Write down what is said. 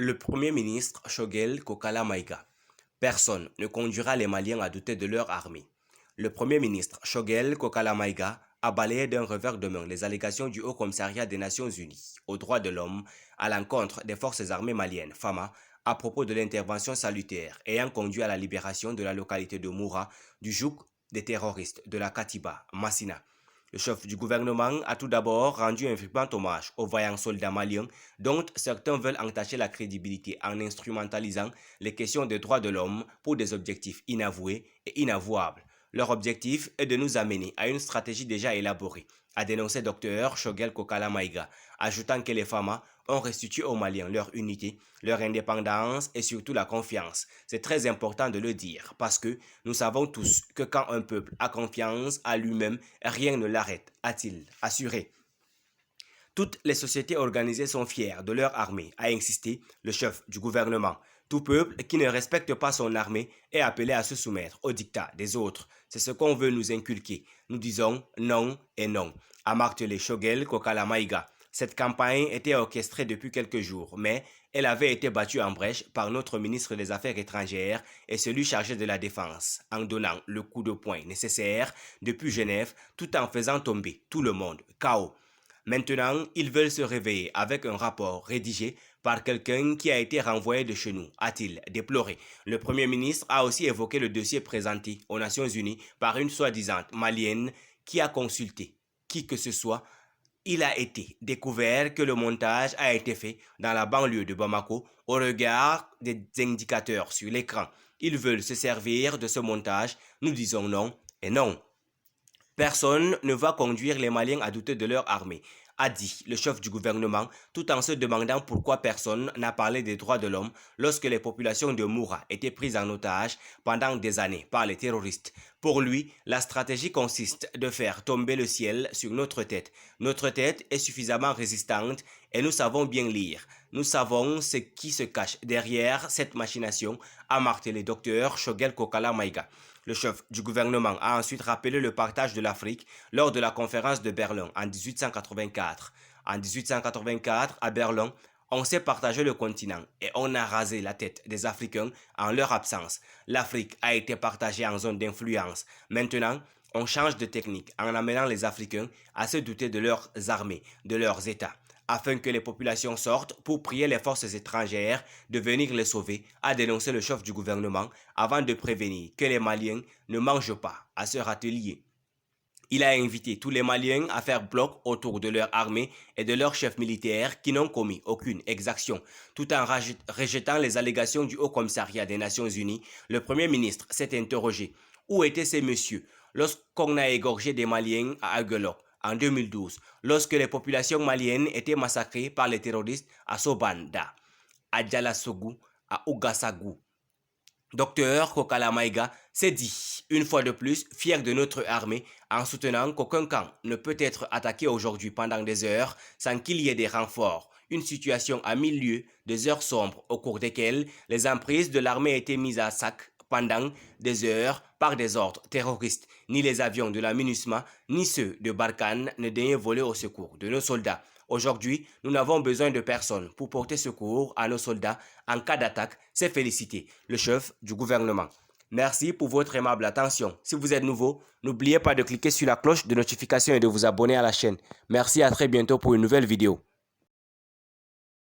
Le Premier ministre Choguel Kokala Maïga. Personne ne conduira les Maliens à douter de leur armée. Le Premier ministre Choguel Kokala Maïga a balayé d'un revers de main les allégations du Haut Commissariat des Nations Unies aux droits de l'homme à l'encontre des forces armées maliennes, FAMA, à propos de l'intervention salutaire ayant conduit à la libération de la localité de Moura du joug des terroristes de la Katiba, Massina. Le chef du gouvernement a tout d'abord rendu un vibrant hommage aux vaillants soldats maliens dont certains veulent entacher la crédibilité en instrumentalisant les questions des droits de l'homme pour des objectifs inavoués et inavouables. Leur objectif est de nous amener à une stratégie déjà élaborée, a dénoncé Dr Choguel Kokala Maïga, ajoutant que les FAMA ont restitué aux Maliens leur unité, leur indépendance et surtout la confiance. C'est très important de le dire parce que nous savons tous que quand un peuple a confiance à lui-même, rien ne l'arrête, a-t-il assuré. Toutes les sociétés organisées sont fières de leur armée, a insisté le chef du gouvernement. Tout peuple qui ne respecte pas son armée est appelé à se soumettre au diktat des autres. C'est ce qu'on veut nous inculquer. Nous disons non et non, a martelé Choguel Kokala Maïga. Cette campagne était orchestrée depuis quelques jours, mais elle avait été battue en brèche par notre ministre des Affaires étrangères et celui chargé de la Défense, en donnant le coup de poing nécessaire depuis Genève, tout en faisant tomber tout le monde. KO. Maintenant, ils veulent se réveiller avec un rapport rédigé par quelqu'un qui a été renvoyé de chez nous, a-t-il déploré. Le Premier ministre a aussi évoqué le dossier présenté aux Nations Unies par une soi-disant malienne qui a consulté qui que ce soit. Il a été découvert que le montage a été fait dans la banlieue de Bamako au regard des indicateurs sur l'écran. Ils veulent se servir de ce montage. Nous disons non et non. Personne ne va conduire les Maliens à douter de leur armée, a dit le chef du gouvernement, tout en se demandant pourquoi personne n'a parlé des droits de l'homme lorsque les populations de Moura étaient prises en otage pendant des années par les terroristes. Pour lui, la stratégie consiste de faire tomber le ciel sur notre tête. Notre tête est suffisamment résistante et nous savons bien lire. Nous savons ce qui se cache derrière cette machination, a martelé le docteur Choguel Kokala Maïga. Le chef du gouvernement a ensuite rappelé le partage de l'Afrique lors de la conférence de Berlin en 1884. En 1884, à Berlin, on s'est partagé le continent et on a rasé la tête des Africains en leur absence. L'Afrique a été partagée en zone d'influence. Maintenant, on change de technique en amenant les Africains à se douter de leurs armées, de leurs États, afin que les populations sortent pour prier les forces étrangères de venir les sauver, a dénoncé le chef du gouvernement avant de prévenir que les Maliens ne mangent pas à ce râtelier. Il a invité tous les Maliens à faire bloc autour de leur armée et de leurs chefs militaires qui n'ont commis aucune exaction. Tout en rejetant les allégations du Haut Commissariat des Nations Unies, le Premier ministre s'est interrogé. Où étaient ces messieurs lorsqu'on a égorgé des Maliens à Aguelok en 2012, lorsque les populations maliennes étaient massacrées par les terroristes à Sobanda, à Djalasougou, à Ougassagou? Docteur Kokala Maïga s'est dit, une fois de plus, fier de notre armée en soutenant qu'aucun camp ne peut être attaqué aujourd'hui pendant des heures sans qu'il y ait des renforts. Une situation à 1000 lieues, des heures sombres au cours desquelles les emprises de l'armée étaient mises à sac pendant des heures par des ordres terroristes. Ni les avions de la MINUSMA, ni ceux de Barkhane ne daignaient voler au secours de nos soldats. Aujourd'hui, nous n'avons besoin de personne pour porter secours à nos soldats en cas d'attaque, c'est félicité le chef du gouvernement. Merci pour votre aimable attention. Si vous êtes nouveau, n'oubliez pas de cliquer sur la cloche de notification et de vous abonner à la chaîne. Merci, à très bientôt pour une nouvelle vidéo.